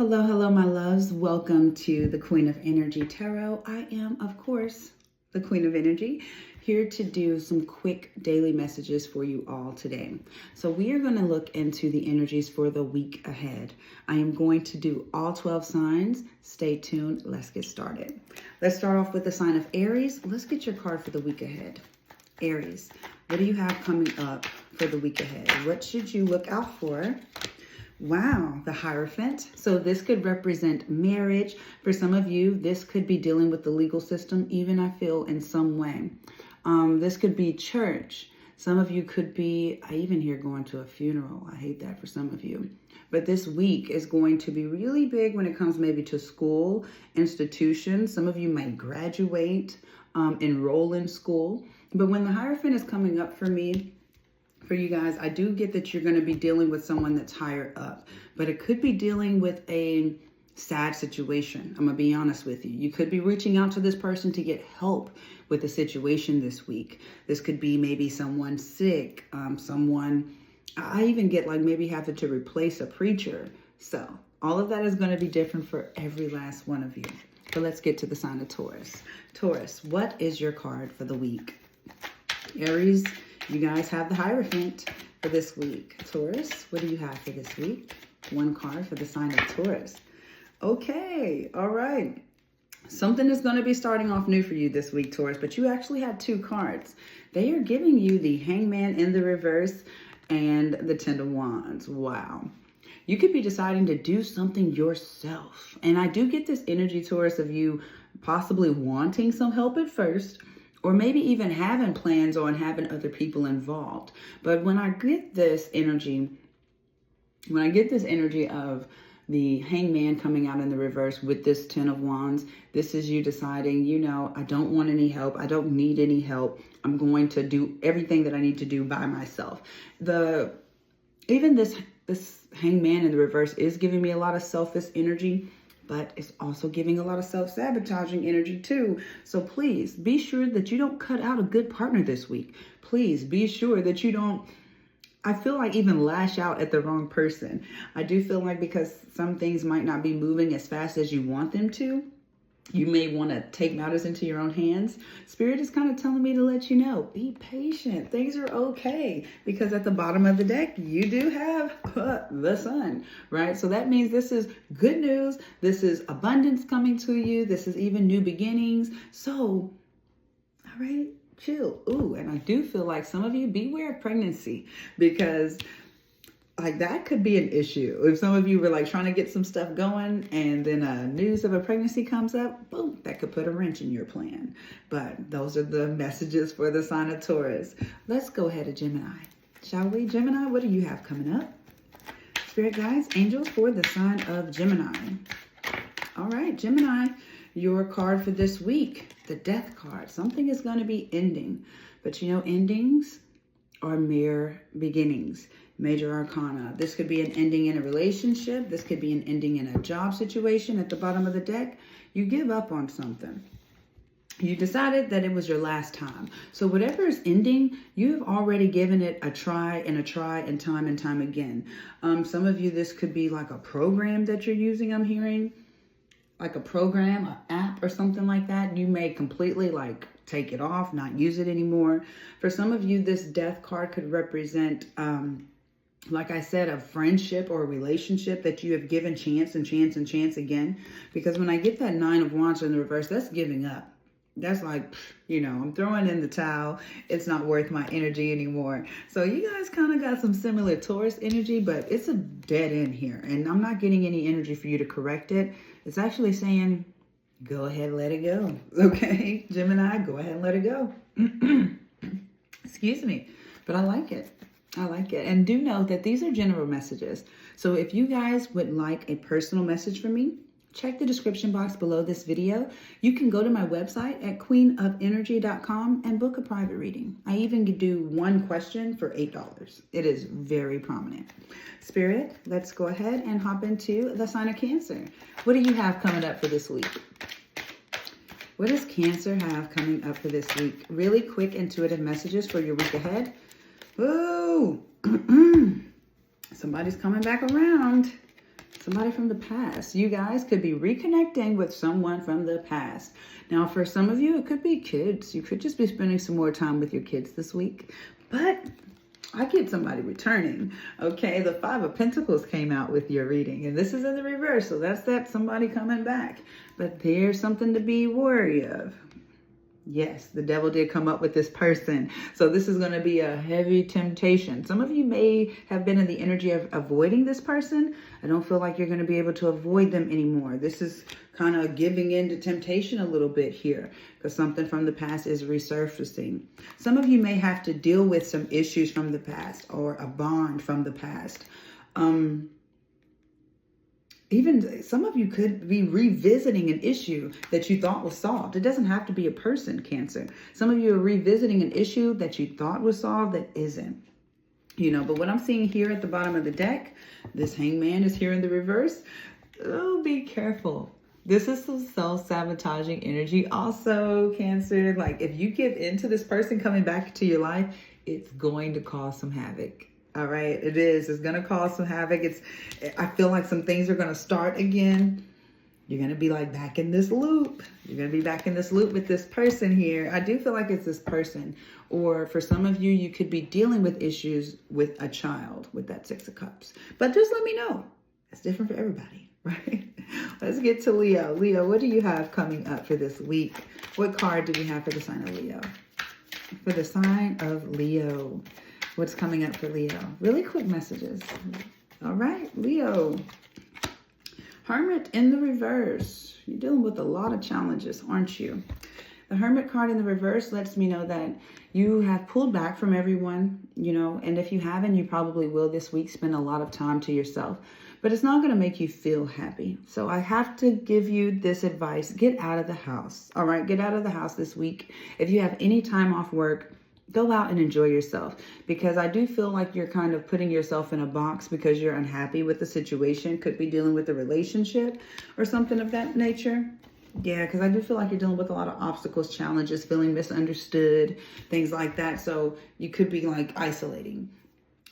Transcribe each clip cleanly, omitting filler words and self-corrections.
Hello, hello, my loves. Welcome to the Queen of Energy Tarot. I am, of course, the Queen of Energy, here to do some quick daily messages for you all today. So we are going to look into the energies for the week ahead. I am going to do all 12 signs. Stay tuned. Let's get started. Let's start off with the sign of Aries. Let's get your card for the week ahead. Aries, what do you have coming up for the week ahead? What should you look out for? Wow, the Hierophant. So this could represent marriage. For some of you, this could be dealing with the legal system, even I feel in some way. This could be church. Some of you could be, I even hear going to a funeral. I hate that for some of you. But this week is going to be really big when it comes maybe to school, institutions. Some of you might graduate, enroll in school. But when the Hierophant is coming up for me, for you guys, I do get that you're going to be dealing with someone that's higher up, but it could be dealing with a sad situation. I'm going to be honest with you. You could be reaching out to this person to get help with the situation this week. This could be maybe someone sick, I even get like maybe having to replace a preacher. So all of that is going to be different for every last one of you. But let's get to the sign of Taurus. Taurus, what is your card for the week? Aries, you guys have the Hierophant for this week. Taurus, what do you have for this week? One card for the sign of Taurus. Okay, all right. Something is going to be starting off new for you this week, Taurus, but you actually have two cards. They are giving you the Hangman in the reverse and the Ten of Wands. Wow. You could be deciding to do something yourself. And I do get this energy, Taurus, of you possibly wanting some help at first, or maybe even having plans on having other people involved. But when I get this energy, of the Hangman coming out in the reverse with this Ten of Wands, this is you deciding, I don't want any help. I don't need any help. I'm going to do everything that I need to do by myself. Even this Hangman in the reverse is giving me a lot of selfish energy, but it's also giving a lot of self-sabotaging energy too. So please be sure that you don't cut out a good partner this week. Please be sure that you don't, I feel like, even lash out at the wrong person. I do feel like because some things might not be moving as fast as you want them to, you may want to take matters into your own hands. Spirit is kind of telling me to let you know, be patient. Things are okay. Because at the bottom of the deck, you do have the Sun, right? So that means this is good news. This is abundance coming to you. This is even new beginnings. So, all right, chill. Ooh, and I do feel like some of you beware of pregnancy, because like that could be an issue. If some of you were like trying to get some stuff going and then news of a pregnancy comes up, boom, that could put a wrench in your plan. But those are the messages for the sign of Taurus. Let's go ahead to Gemini, shall we? Gemini, what do you have coming up? Spirit guides, angels for the sign of Gemini. All right, Gemini, your card for this week, the Death card. Something is going to be ending, but endings are mere beginnings. Major Arcana. This could be an ending in a relationship. This could be an ending in a job situation. At the bottom of the deck, you give up on something. You decided that it was your last time. So whatever is ending, you've already given it a try and time again. Some of you, this could be like a program that you're using, I'm hearing. Like a program, an app or something like that. You may completely like take it off, not use it anymore. For some of you, this Death card could represent like I said, a friendship or a relationship that you have given chance again. Because when I get that Nine of Wands in the reverse, that's giving up. That's like, I'm throwing in the towel. It's not worth my energy anymore. So you guys kind of got some similar Taurus energy, but it's a dead end here. And I'm not getting any energy for you to correct it. It's actually saying, go ahead, let it go. Okay, Gemini, go ahead and let it go. Excuse me, but I like it. I like it. And do know that these are general messages. So if you guys would like a personal message from me, check the description box below this video. You can go to my website at queenofenergy.com and book a private reading. I even do one question for $8. It is very prominent. Spirit, let's go ahead and hop into the sign of Cancer. What do you have coming up for this week? What does Cancer have coming up for this week? Really quick intuitive messages for your week ahead. Ooh, somebody's coming back around. Somebody from the past. You guys could be reconnecting with someone from the past. Now, for some of you, it could be kids. You could just be spending some more time with your kids this week. But I get somebody returning. Okay, the Five of Pentacles came out with your reading. And this is in the reverse. So that's that somebody coming back. But there's something to be wary of. Yes, the devil did come up with this person. So this is going to be a heavy temptation. Some of you may have been in the energy of avoiding this person. I don't feel like you're going to be able to avoid them anymore. This is kind of giving in to temptation a little bit here because something from the past is resurfacing. Some of you may have to deal with some issues from the past or a bond from the past. Even some of you could be revisiting an issue that you thought was solved. It doesn't have to be a person, Cancer. Some of you are revisiting an issue that you thought was solved that isn't. But what I'm seeing here at the bottom of the deck, this Hangman is here in the reverse. Oh, be careful. This is some self-sabotaging energy also, Cancer. Like if you give into this person coming back to your life, it's going to cause some havoc. All right, it is. It's going to cause some havoc. I feel like some things are going to start again. You're going to be like back in this loop. You're going to be back in this loop with this person here. I do feel like it's this person. Or for some of you, you could be dealing with issues with a child with that Six of Cups. But just let me know. It's different for everybody, right? Let's get to Leo. Leo, what do you have coming up for this week? What card do we have for the sign of Leo? For the sign of Leo. What's coming up for Leo? Really quick messages. All right, Leo. Hermit in the reverse. You're dealing with a lot of challenges, aren't you? The Hermit card in the reverse lets me know that you have pulled back from everyone, and if you haven't, you probably will this week spend a lot of time to yourself. But it's not going to make you feel happy. So I have to give you this advice. Get out of the house. All right, get out of the house this week. If you have any time off work, go out and enjoy yourself, because I do feel like you're kind of putting yourself in a box because you're unhappy with the situation. Could be dealing with a relationship or something of that nature. Yeah, because I do feel like you're dealing with a lot of obstacles, challenges, feeling misunderstood, things like that. So you could be like isolating,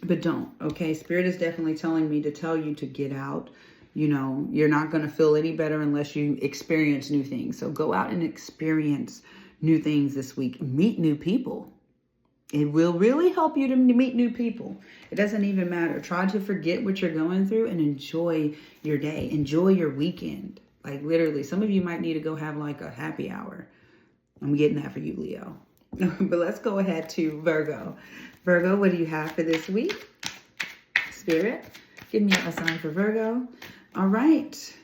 but don't. Okay, Spirit is definitely telling me to tell you to get out. You're not going to feel any better unless you experience new things. So go out and experience new things this week. Meet new people. It will really help you to meet new people. It doesn't even matter. Try to forget what you're going through and enjoy your day. Enjoy your weekend. Like literally, some of you might need to go have like a happy hour. I'm getting that for you, Leo. But let's go ahead to Virgo. Virgo, what do you have for this week? Spirit, give me a sign for Virgo. All right.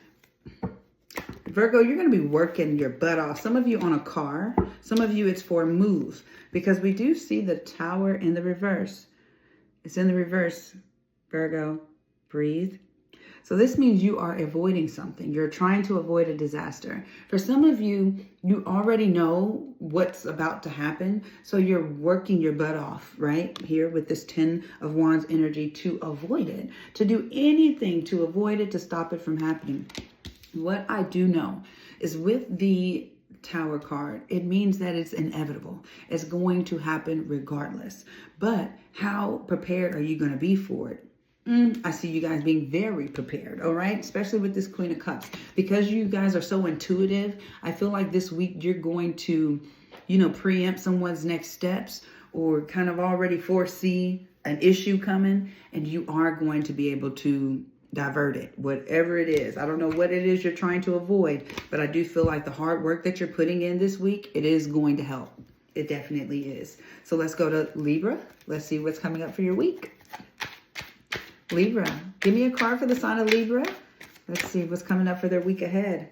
Virgo, you're going to be working your butt off. Some of you on a car. Some of you it's for a move. Because we do see the Tower in the reverse. It's in the reverse, Virgo. Breathe. So this means you are avoiding something. You're trying to avoid a disaster. For some of you, you already know what's about to happen. So you're working your butt off, right? Here with this 10 of Wands energy to avoid it. To do anything to avoid it, to stop it from happening. What I do know is with the Tower card, it means that it's inevitable. It's going to happen regardless. But how prepared are you going to be for it? I see you guys being very prepared, all right? Especially with this Queen of Cups. Because you guys are so intuitive, I feel like this week you're going to, preempt someone's next steps or kind of already foresee an issue coming, and you are going to be able to divert it, whatever it is. I don't know what it is you're trying to avoid, but I do feel like the hard work that you're putting in this week, it is going to help. It definitely is. So let's go to Libra. Let's see what's coming up for your week. Libra, give me a card for the sign of Libra. Let's see what's coming up for their week ahead.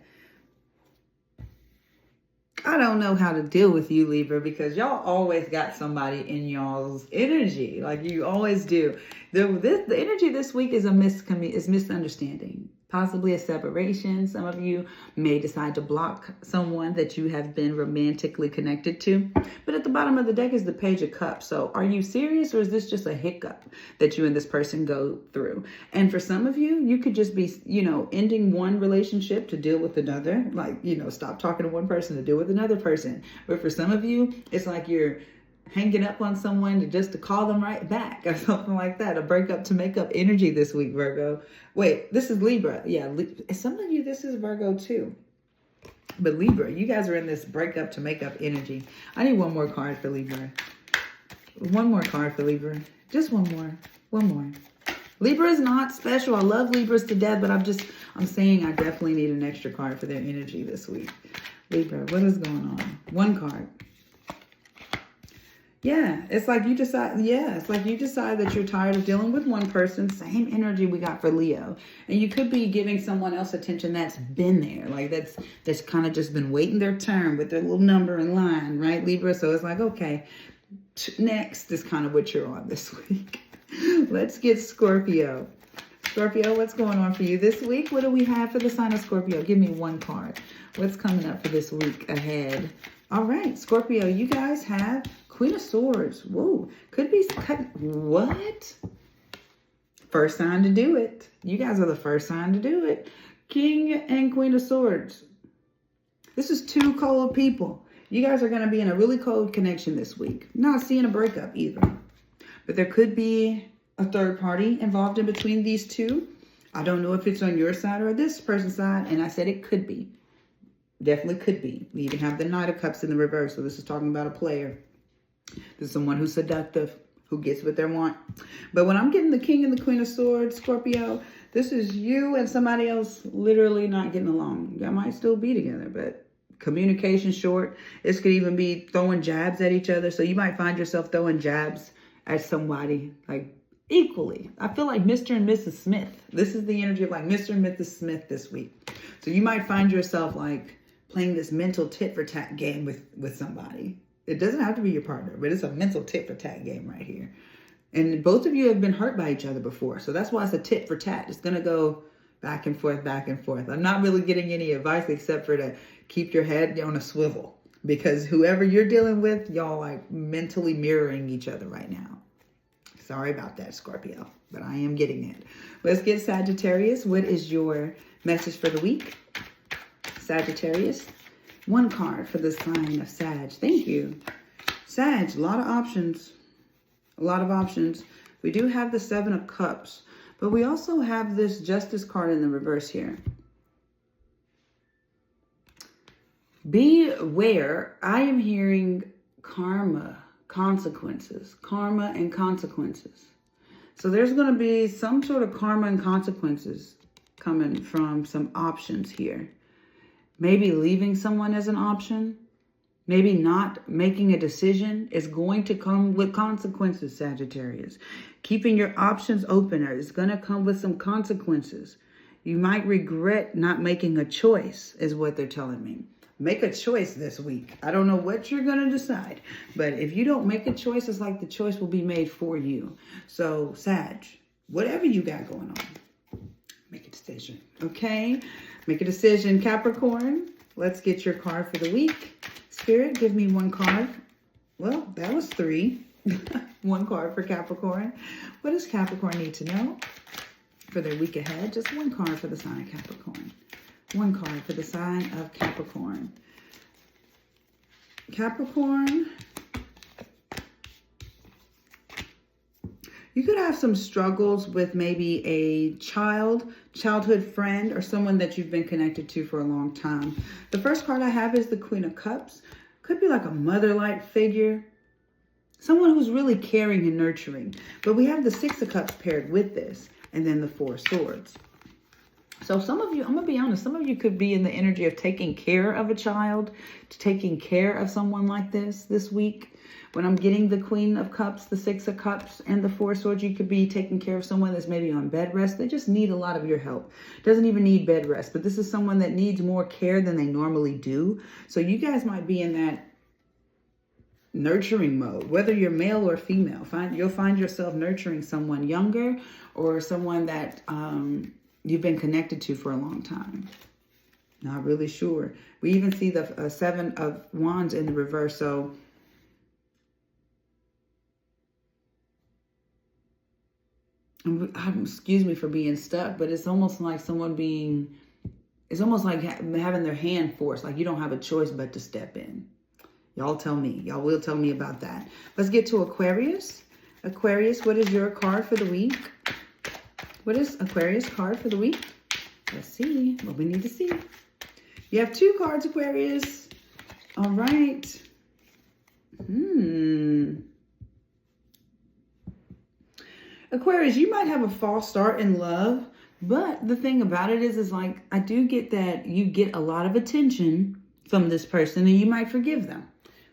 I don't know how to deal with you, Libra, because y'all always got somebody in y'all's energy. Like you always do. The energy this week is misunderstanding. Possibly a separation. Some of you may decide to block someone that you have been romantically connected to. But at the bottom of the deck is the Page of Cups. So are you serious, or is this just a hiccup that you and this person go through? And for some of you, you could just be, ending one relationship to deal with another. Like, stop talking to one person to deal with another person. But for some of you, it's like you're hanging up on someone just to call them right back or something like that. A breakup to make up energy this week, Virgo. Wait, this is Libra. Yeah, some of you, this is Virgo too. But Libra, you guys are in this breakup to make up energy. I need one more card for Libra. One more card for Libra. Just one more. One more. Libra is not special. I love Libras to death, but I'm saying I definitely need an extra card for their energy this week. Libra, what is going on? One card. Yeah, it's like you decide, that you're tired of dealing with one person. Same energy we got for Leo. And you could be giving someone else attention that's been there. Like that's kind of just been waiting their turn with their little number in line, right, Libra? So it's like, okay, next is kind of what you're on this week. Let's get Scorpio. Scorpio, what's going on for you this week? What do we have for the sign of Scorpio? Give me one card. What's coming up for this week ahead? All right, Scorpio, you guys have Queen of Swords. Whoa, could be what? First sign to do it. You guys are the first sign to do it. King and Queen of Swords. This is two cold people. You guys are going to be in a really cold connection this week. Not seeing a breakup either. But there could be a third party involved in between these two. I don't know if it's on your side or this person's side. And I said it could be. Definitely could be. We even have the Knight of Cups in the reverse. So this is talking about a player. This is someone who's seductive, who gets what they want. But when I'm getting the King and the Queen of Swords, Scorpio, this is you and somebody else literally not getting along. Y'all might still be together, but communication short. This could even be throwing jabs at each other. So you might find yourself throwing jabs at somebody like equally. I feel like Mr. and Mrs. Smith. This is the energy of like Mr. and Mrs. Smith this week. So you might find yourself like playing this mental tit for tat game with somebody. It doesn't have to be your partner, but it's a mental tit for tat game right here. And both of you have been hurt by each other before. So that's why it's a tit for tat. It's going to go back and forth, back and forth. I'm not really getting any advice except for to keep your head on a swivel. Because whoever you're dealing with, y'all like mentally mirroring each other right now. Sorry about that, Scorpio, but I am getting it. Let's get Sagittarius. What is your message for the week? Sagittarius. One card for the sign of Sag. Thank you. Sag, a lot of options. A lot of options. We do have the Seven of Cups, but we also have this Justice card in the reverse here. Beware. I am hearing karma, consequences. Karma and consequences. So there's going to be some sort of karma and consequences coming from some options here. Maybe leaving someone as an option. Maybe not making a decision is going to come with consequences, Sagittarius. Keeping your options open is going to come with some consequences. You might regret not making a choice, is what they're telling me. Make a choice this week. I don't know what you're going to decide, but if you don't make a choice, it's like the choice will be made for you. So, Sag, whatever you got going on, make a decision, okay? Make a decision, Capricorn. Let's get your card for the week. Spirit, give me one card. Well, that was 3. One card for Capricorn. What does Capricorn need to know for their week ahead? Just one card for the sign of Capricorn. One card for the sign of Capricorn. Capricorn. You could have some struggles with maybe a childhood friend, or someone that you've been connected to for a long time. The first card I have is the Queen of Cups. Could be like a mother-like figure. Someone who's really caring and nurturing. But we have the Six of Cups paired with this. And then the Four of Swords. So some of you, I'm going to be honest, some of you could be in the energy of taking care of a child, taking care of someone like this week. When I'm getting the Queen of Cups, the Six of Cups, and the Four of Swords, you could be taking care of someone that's maybe on bed rest. They just need a lot of your help. Doesn't even need bed rest, but this is someone that needs more care than they normally do. So you guys might be in that nurturing mode, whether you're male or female. You'll find yourself nurturing someone younger or someone that you've been connected to for a long time. Not really sure. We even see the Seven of Wands in the reverse. So excuse me for being stuck, but it's almost like someone it's almost like having their hand forced, like you don't have a choice but to step in. Y'all tell me. Y'all will tell me about that. Let's get to Aquarius. Aquarius, what is your card for the week? What is Aquarius card for the week? Let's see what we need to see. You have 2 cards, Aquarius. All right. Aquarius, you might have a false start in love, but the thing about it is like, I do get that you get a lot of attention from this person and you might forgive them.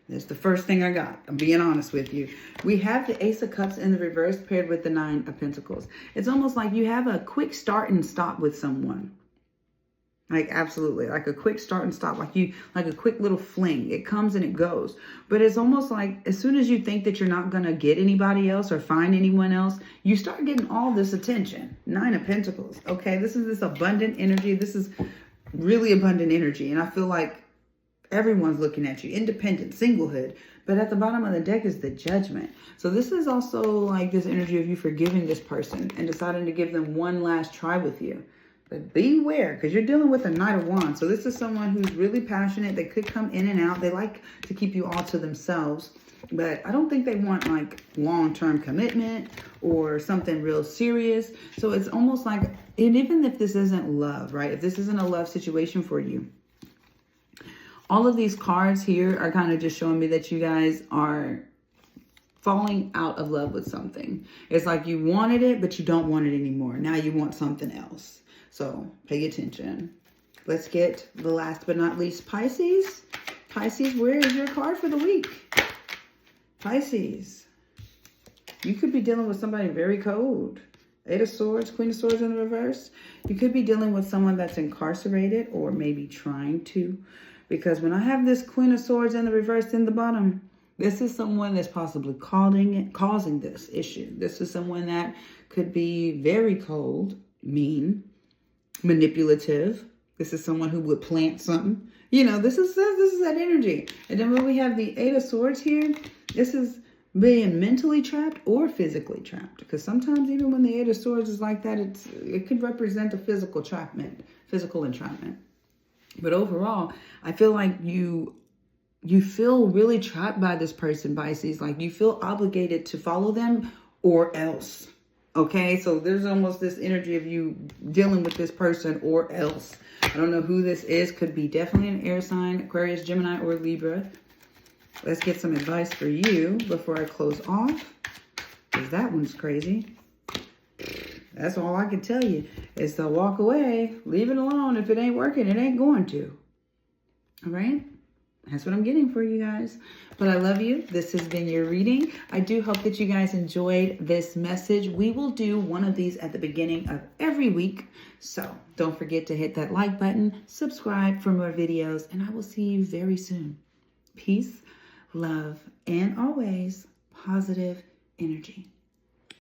That's the first thing I got. I'm being honest with you. We have the Ace of Cups in the reverse paired with the 9 of Pentacles. It's almost like you have a quick start and stop with someone. Like, absolutely. Like a quick start and stop. Like a quick little fling. It comes and it goes. But it's almost like as soon as you think that you're not going to get anybody else or find anyone else, you start getting all this attention. 9 of Pentacles. Okay, this is this abundant energy. This is really abundant energy. And I feel like everyone's looking at you. Independent, singlehood. But at the bottom of the deck is the Judgment. So this is also like this energy of you forgiving this person and deciding to give them one last try with you. But beware, because you're dealing with a Knight of Wands. So this is someone who's really passionate. They could come in and out. They like to keep you all to themselves. But I don't think they want like long-term commitment or something real serious. So it's almost like, and even if this isn't love, right? If this isn't a love situation for you, all of these cards here are kind of just showing me that you guys are falling out of love with something. It's like you wanted it, but you don't want it anymore. Now you want something else. So pay attention. Let's get the last but not least, Pisces. Pisces, where is your card for the week? Pisces. You could be dealing with somebody very cold. 8 of Swords, Queen of Swords in the reverse. You could be dealing with someone that's incarcerated or maybe trying to. Because when I have this Queen of Swords in the reverse in the bottom, this is someone that's possibly causing this issue. This is someone that could be very cold, mean, manipulative. This is someone who would plant something. You know, this is that energy. And then when we have the 8 of Swords here, this is being mentally trapped or physically trapped. Because sometimes even when the 8 of Swords is like that, it could represent a physical entrapment. But overall, I feel like you feel really trapped by this person, Pisces. Like you feel obligated to follow them or else. Okay, so there's almost this energy of you dealing with this person or else. I don't know who this is. Could be definitely an air sign, Aquarius, Gemini, or Libra. Let's get some advice for you before I close off. Because that one's crazy. That's all I can tell you is to walk away. Leave it alone. If it ain't working, it ain't going to. All right? That's what I'm getting for you guys. But I love you. This has been your reading. I do hope that you guys enjoyed this message. We will do one of these at the beginning of every week. So don't forget to hit that like button, subscribe for more videos, and I will see you very soon. Peace, love, and always positive energy.